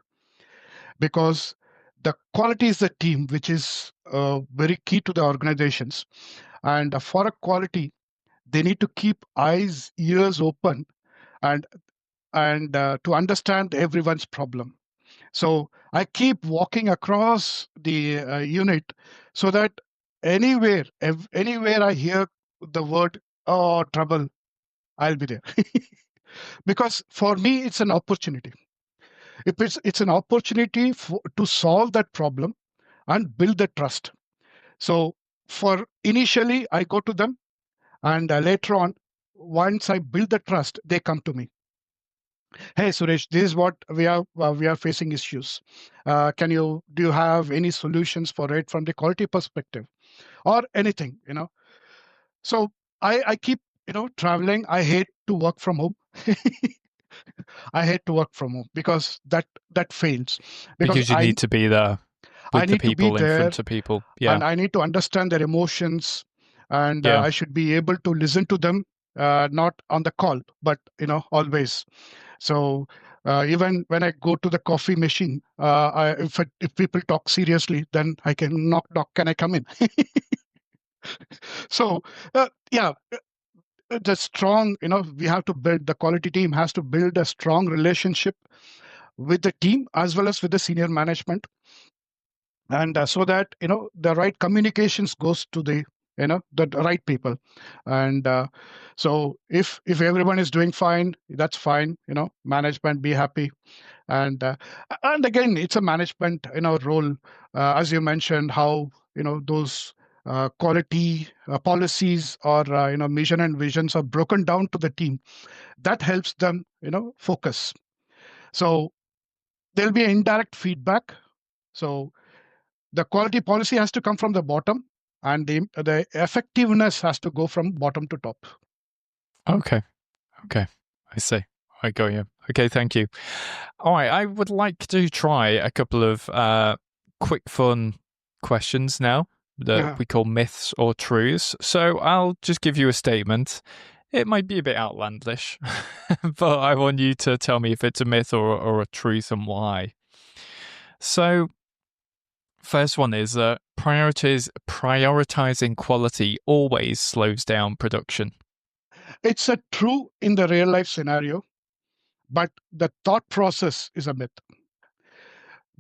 [SPEAKER 1] because the quality is the team, which is very key to the organizations. And for a quality, they need to keep eyes, ears open, and to understand everyone's problem. So I keep walking across the unit, so that anywhere I hear the word "oh trouble," I'll be there. Because for me, it's an opportunity. If it's an opportunity to solve that problem and build the trust. So for initially, I go to them, and later on, once I build the trust, they come to me. Hey Suresh, this is what we are facing issues. Can you do you have any solutions for it from the quality perspective, or anything? So I keep traveling. I hate to work from home. I hate to work from home, because that fails, because
[SPEAKER 2] Because you need to be there
[SPEAKER 1] I
[SPEAKER 2] with the
[SPEAKER 1] need to be
[SPEAKER 2] people in
[SPEAKER 1] there,
[SPEAKER 2] front of people. Yeah.
[SPEAKER 1] and I need to understand their emotions, and
[SPEAKER 2] Yeah.
[SPEAKER 1] I should be able to listen to them, not on the call, but always. So even when I go to the coffee machine, if people talk seriously, then I can knock knock. Can I come in? So yeah, the strong. We have to build, the quality team has to build a strong relationship with the team as well as with the senior management, and so that the right communications goes to the right people. And so if everyone is doing fine, that's fine. Management be happy. And again, it's a management role, as you mentioned, how those quality policies, or mission and visions are broken down to the team. That helps them focus. So there'll be indirect feedback. So the quality policy has to come from the bottom, and the effectiveness has to go from bottom to top.
[SPEAKER 2] Okay. Okay. I see. I got you. Okay, thank you. All right, I would like to try a couple of quick, fun questions now that
[SPEAKER 1] Uh,
[SPEAKER 2] we call myths or truths. So I'll just give you a statement. It might be a bit outlandish, but I want you to tell me if it's a myth or a truth and why. So, first one is that prioritizing quality always slows down production.
[SPEAKER 1] it's a true in the real life scenario, but the thought process is a myth,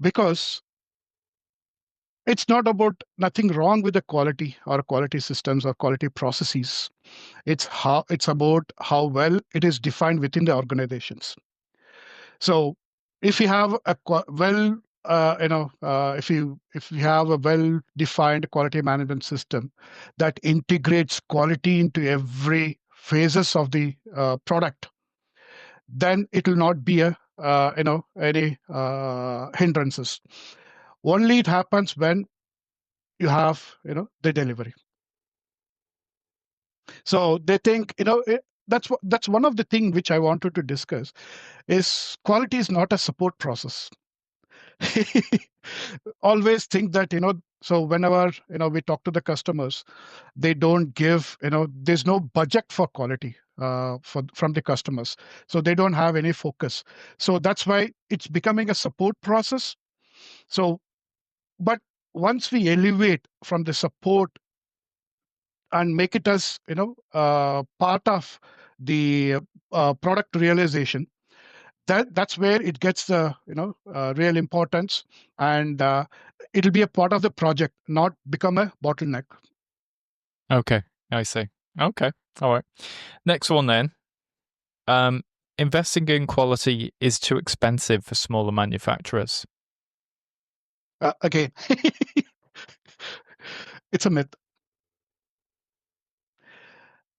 [SPEAKER 1] because it's not about nothing wrong with the quality or quality systems or quality processes. It's about how well it is defined within the organizations. So if you have a well if you have a well defined quality management system that integrates quality into every phases of the product, then it will not be a any hindrances. Only it happens when you have the delivery. So they think that's one of the thing which I wanted to discuss, is quality is not a support process. Always think that so whenever we talk to the customers, they don't give there's no budget for quality from the customers, so they don't have any focus. So that's why it's becoming a support process. So but once we elevate from the support and make it as part of the product realization, that's where it gets the real importance, and it'll be a part of the project, not become a bottleneck.
[SPEAKER 2] Okay, I see. Okay, all right. Next one then. Um, Investing in quality is too expensive for smaller manufacturers.
[SPEAKER 1] Again, it's a myth,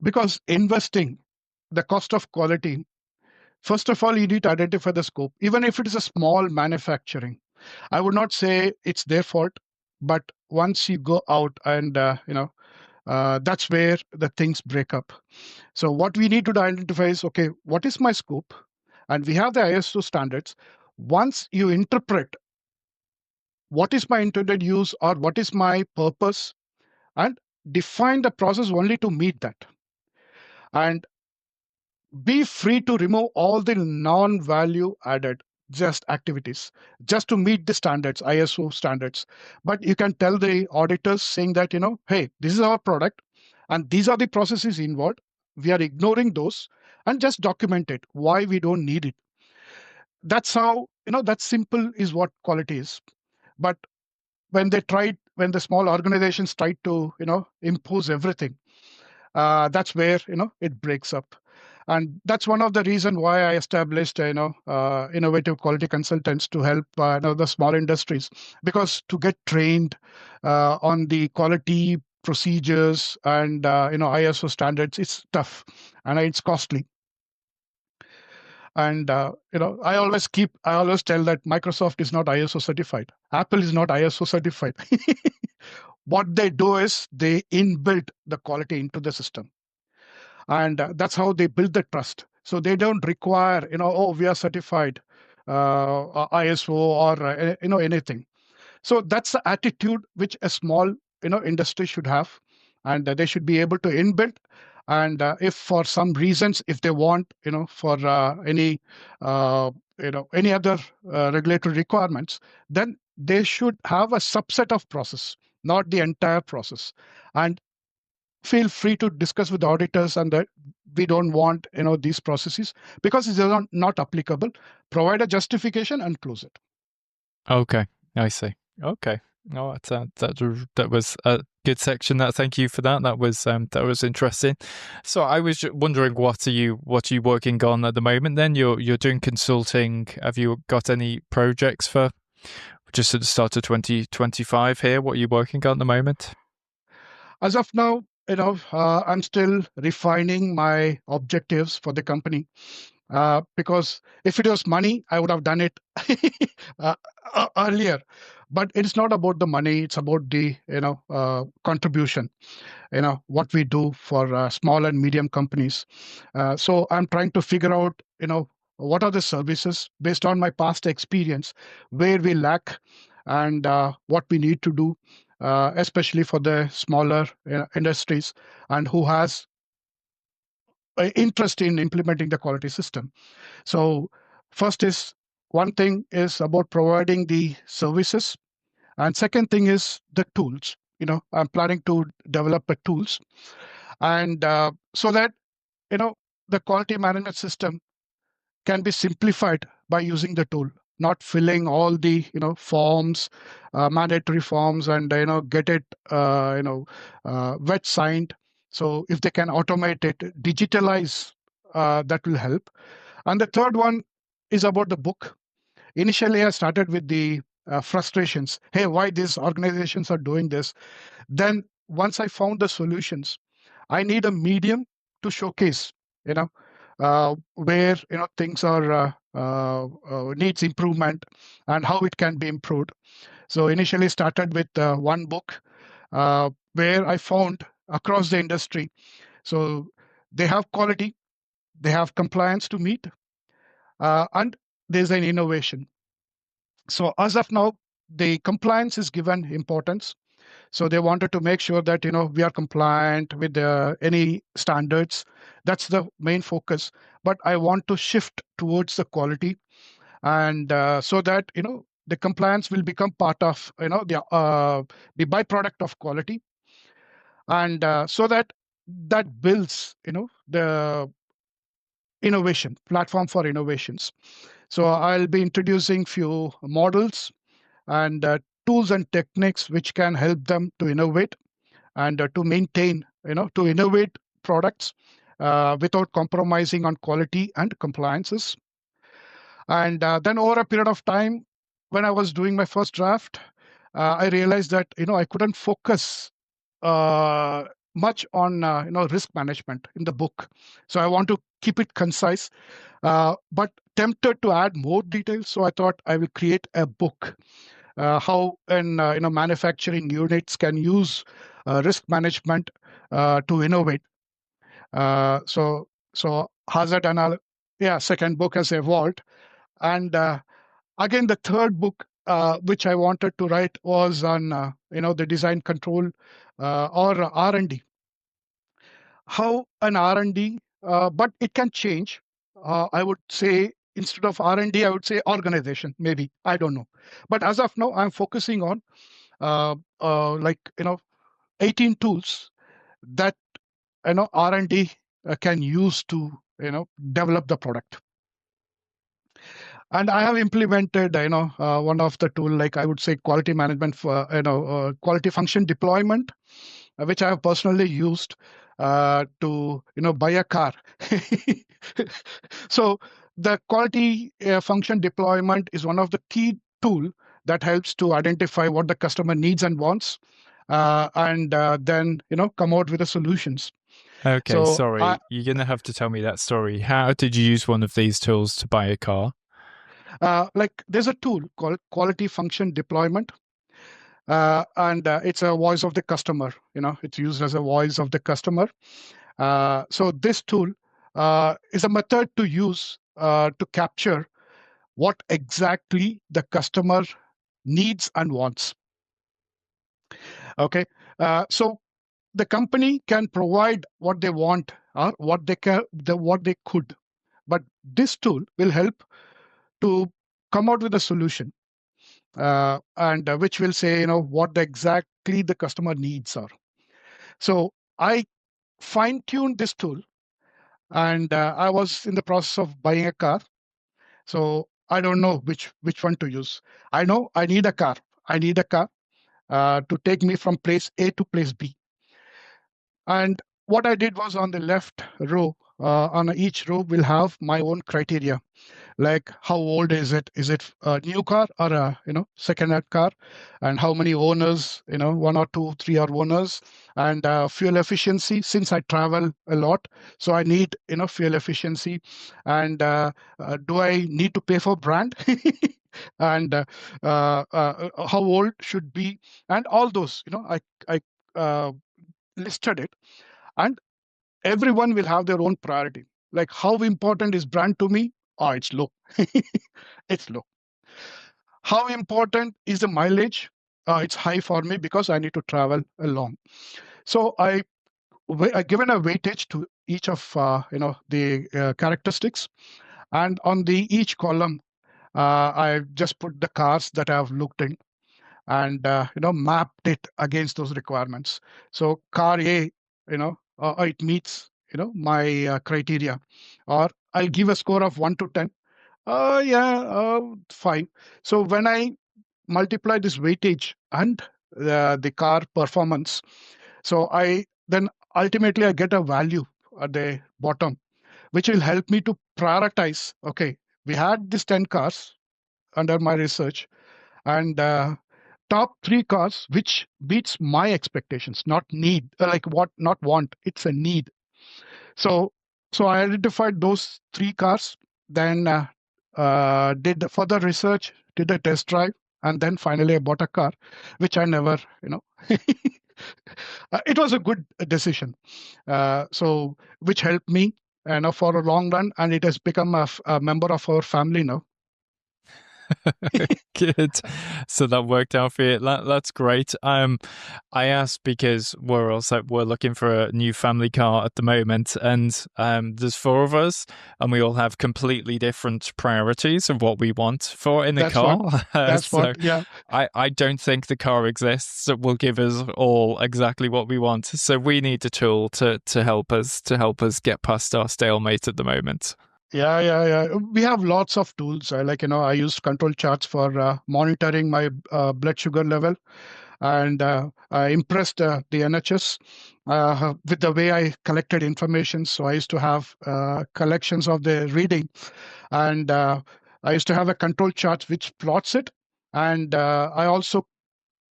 [SPEAKER 1] because investing, the cost of quality First of all, you need to identify the scope, even if it is a small manufacturing. I would not say it's their fault, but once you go out and that's where the things break up. So what we need to identify is, okay, what is my scope? And we have the ISO standards. Once you interpret what is my intended use or what is my purpose, and define the process only to meet that, and be free to remove all the non-value added just activities just to meet the standards, ISO standards. But you can tell the auditors saying that, hey, this is our product and these are the processes involved. We are ignoring those, and just document it why we don't need it. That's how, that simple is what quality is. But when the small organizations tried to, impose everything, that's where it breaks up. And that's one of the reason why I established innovative quality consultants to help the small industries, because to get trained on the quality procedures and ISO standards, it's tough and it's costly. And I always tell that Microsoft is not ISO certified, Apple is not ISO certified. What they do is they inbuilt the quality into the system, and that's how they build the trust. So they don't require, oh, we are certified ISO or anything. So that's the attitude which a small industry should have, and they should be able to inbuild. And if for some reasons, if they want, for any other regulatory requirements, then they should have a subset of process, not the entire process. And feel free to discuss with the auditors and that we don't want these processes because it's not applicable. Provide a justification and close it.
[SPEAKER 2] Okay, I see. Okay. Oh, that was a good section. That thank you for that. That was interesting. So I was wondering, what are you working on at the moment? Then you're doing consulting. Have you got any projects for just at the start of 2025 here? What are you working on at the moment?
[SPEAKER 1] As of now, I'm still refining my objectives for the company. Because if it was money, I would have done it uh, earlier. But it's not about the money; it's about the contribution. What we do for small and medium companies. So I'm trying to figure out what are the services based on my past experience where we lack, and what we need to do, especially for the smaller industries, and who has interest in implementing the quality system. So first is, one thing is about providing the services, and second thing is the tools. I'm planning to develop a tools, and so that the quality management system can be simplified by using the tool, not filling all the forms, mandatory forms, and get it wet signed. So if they can automate it, digitalize, that will help. And the third one is about the book. Initially I started with the frustrations. Hey, why these organizations are doing this? Then once I found the solutions, I need a medium to showcase, you know, where things are needs improvement and how it can be improved. So initially started with one book where I found across the industry. So they have quality, they have compliance to meet, and there's an innovation. So as of now, the compliance is given importance. So they wanted to make sure that we are compliant with any standards. That's the main focus. But I want to shift towards the quality, and so that the compliance will become part of the byproduct of quality, and so that that builds the innovation platform for innovations. So I'll be introducing few models and tools and techniques which can help them to innovate and to maintain, to innovate products without compromising on quality and compliances. And then over a period of time, when I was doing my first draft, I realized that I couldn't focus much on risk management in the book, so I want to keep it concise, but tempted to add more details. So I thought I will create a book, how in manufacturing units can use risk management to innovate. So hazard analysis. Yeah, second book has evolved, and again the third book which I wanted to write was on the design control or R&D, how an R&D, but it can change. I would say instead of R&D, I would say organization. Maybe I don't know, but as of now, I'm focusing on like 18 tools that R&D can use to develop the product. And I have implemented one of the tool, like I would say quality management for quality function deployment, which I have personally used to buy a car. So the quality function deployment is one of the key tool that helps to identify what the customer needs and wants, and then come out with the solutions.
[SPEAKER 2] Okay,
[SPEAKER 1] So
[SPEAKER 2] sorry. You're going to have to tell me that story. How did you use one of these tools to buy a car?
[SPEAKER 1] like there's a tool called quality function deployment, and it's a voice of the customer. It's used as a voice of the customer. So this tool is a method to use to capture what exactly the customer needs and wants. Okay, so the company can provide what they want or what they could, but this tool will help to come out with a solution, and which will say what exactly the customer needs are. So I fine tuned this tool, and I was in the process of buying a car. So I don't know which one to use. I know I need a car. I need a car to take me from place A to place B. And what I did was on the left row, on each row will have my own criteria, like how old is it? Is it a new car or a second-hand car? And how many owners? One or two, three are owners. And fuel efficiency. Since I travel a lot, so I need fuel efficiency. And do I need to pay for brand? And how old should be? And all those, I listed it, and everyone will have their own priority. Like how important is brand to me? Oh, it's low. It's low. How important is the mileage? It's high for me because I need to travel along. So I given a weightage to each of the characteristics, and on the each column, I just put the cars that I've looked in, and mapped it against those requirements. So car A, it meets my criteria, or I'll give a score of 1 to 10. Yeah, fine. So when I multiply this weightage and the car performance, so I then ultimately I get a value at the bottom, which will help me to prioritize. Okay, we had these 10 cars under my research, and top three cars which beats my expectations, not need, like what, not want. It's a need. So I identified those three cars, then did further research, did a test drive, and then finally I bought a car, which I never, it was a good decision. So which helped me, for a long run, and it has become a member of our family now.
[SPEAKER 2] Good. So that worked out for you. That's great. I asked because we're looking for a new family car at the moment, and there's four of us, and we all have completely different priorities of what we want for in the
[SPEAKER 1] That's what.
[SPEAKER 2] car.
[SPEAKER 1] That's
[SPEAKER 2] So
[SPEAKER 1] what. Yeah.
[SPEAKER 2] I don't think the car exists that will give us all exactly what we want. So we need a tool to help us get past our stalemate at the moment.
[SPEAKER 1] Yeah. We have lots of tools. I used control charts for monitoring my blood sugar level, and I impressed the NHS with the way I collected information. So I used to have collections of the reading, and I used to have a control chart which plots it, and I also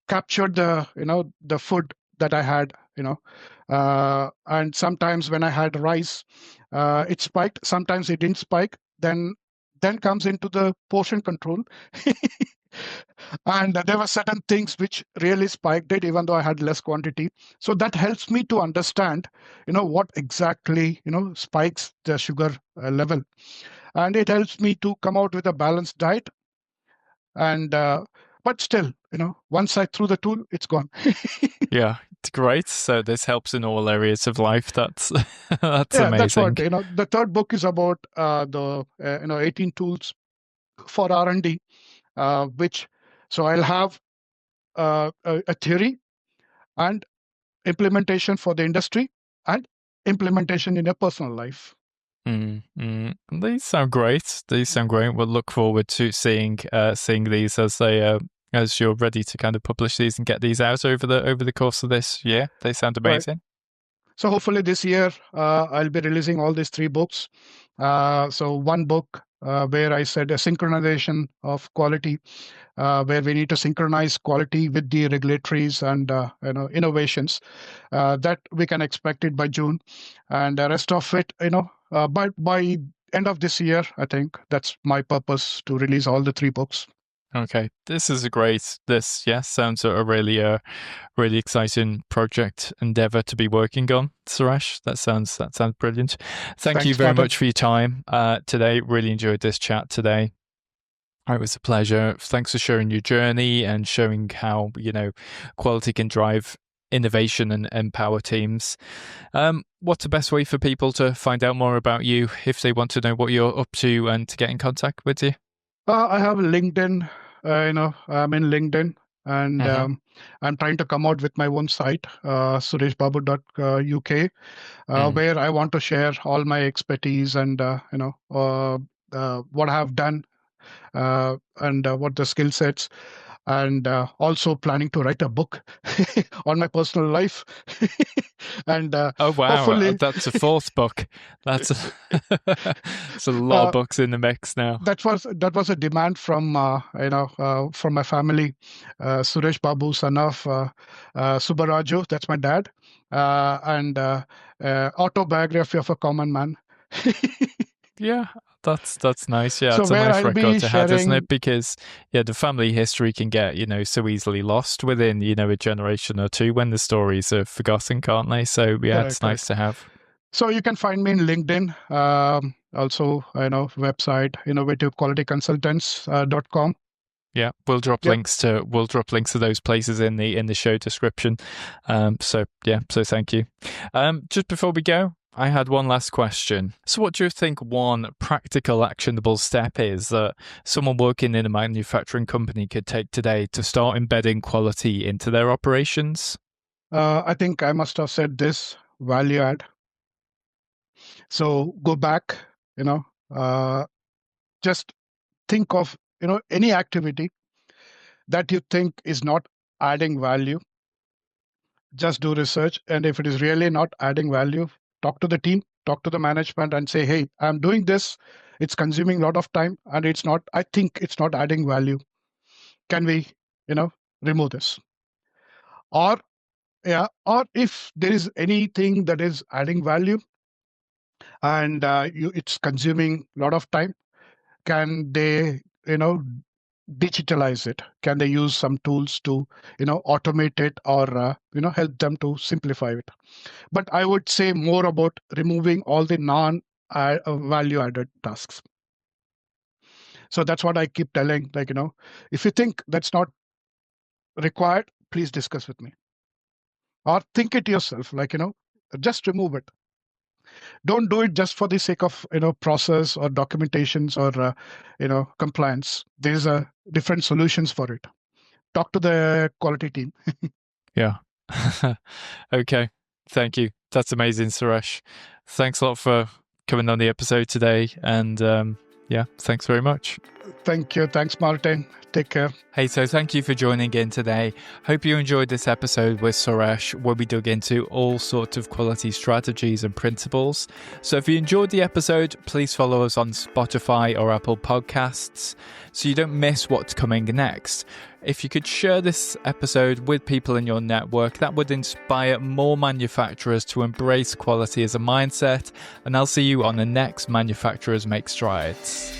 [SPEAKER 1] captured the food that I had And sometimes when I had rice, it spiked. Sometimes it didn't spike. Then comes into the portion control. And there were certain things which really spiked it, even though I had less quantity. So that helps me to understand, what exactly, spikes the sugar level. And it helps me to come out with a balanced diet. And but still, once I threw the tool, it's gone.
[SPEAKER 2] Yeah, great. So this helps in all areas of life. That's that's
[SPEAKER 1] Yeah, that's what,
[SPEAKER 2] amazing.
[SPEAKER 1] the third book is about the 18 tools for R&D, which, so I'll have a theory and implementation for the industry and implementation in a personal life.
[SPEAKER 2] These sound great. These sound great. We'll look forward to seeing these as they as you're ready to kind of publish these and get these out over the course of this year. They sound
[SPEAKER 1] Right.
[SPEAKER 2] amazing.
[SPEAKER 1] So hopefully this year I'll be releasing all these 3 books. So one book where I said a synchronization of quality, where we need to synchronize quality with the regulatories and innovations, that we can expect it by June, and the rest of it, by end of this year, I think that's my purpose, to release all the 3 books.
[SPEAKER 2] Okay, this is a great. This sounds a really really exciting project endeavor to be working on, Suresh. That sounds brilliant. Thank you
[SPEAKER 1] Thanks,
[SPEAKER 2] very
[SPEAKER 1] Martin.
[SPEAKER 2] much for your time today. Really enjoyed this chat today. It was a pleasure. Thanks for sharing your journey and showing how quality can drive innovation and empower teams. What's the best way for people to find out more about you if they want to know what you're up to and to get in contact with you?
[SPEAKER 1] I have LinkedIn. I'm in LinkedIn, and I'm trying to come out with my own site, sureshbabu.uk, where I want to share all my expertise and what I have done, and what the skill sets, and also planning to write a book on my personal life. And
[SPEAKER 2] oh wow,
[SPEAKER 1] hopefully
[SPEAKER 2] that's a 4th book. That's it's a lot of books in the mix now.
[SPEAKER 1] That was a demand from from my family. Suresh Babu, son of Subaraju, that's my dad, and autobiography of a common man.
[SPEAKER 2] Yeah, that's nice. Yeah,
[SPEAKER 1] So
[SPEAKER 2] it's a
[SPEAKER 1] where
[SPEAKER 2] nice
[SPEAKER 1] I'll
[SPEAKER 2] record
[SPEAKER 1] be
[SPEAKER 2] to have, isn't
[SPEAKER 1] sharing.
[SPEAKER 2] it? Because the family history can get so easily lost within a generation or two when the stories are forgotten, can't they? So yeah, it's nice to have.
[SPEAKER 1] So you can find me in LinkedIn. Also, website innovativequalityconsultants.com.
[SPEAKER 2] Yeah, we'll drop links to those places in the show description. So thank you. Just before we go, I had one last question. So what do you think one practical, actionable step is that someone working in a manufacturing company could take today to start embedding quality into their operations?
[SPEAKER 1] I think I must have said this: value add. So go back, just think of, any activity that you think is not adding value. Just do research. And if it is really not adding value, talk to the team, talk to the management and say, hey, I'm doing this. It's consuming a lot of time and I think it's not adding value. Can we, remove this? Or, or if there is anything that is adding value and it's consuming a lot of time, can they, digitalize it? Can they use some tools to, automate it, or, help them to simplify it? But I would say more about removing all the non value added tasks. So that's what I keep telling, if you think that's not required, please discuss with me, or think it yourself, just remove it. Don't do it just for the sake of, process or documentations or, compliance. There's a different solutions for it. Talk to the quality team.
[SPEAKER 2] Yeah. Okay. Thank you. That's amazing, Suresh. Thanks a lot for coming on the episode today. And thanks very much.
[SPEAKER 1] Thank you. Thanks, Martin. Take care.
[SPEAKER 2] Hey, so thank you for joining in today. Hope you enjoyed this episode with Suresh, where we dug into all sorts of quality strategies and principles. So if you enjoyed the episode, please follow us on Spotify or Apple Podcasts so you don't miss what's coming next. If you could share this episode with people in your network, that would inspire more manufacturers to embrace quality as a mindset. And I'll see you on the next Manufacturers Make Strides.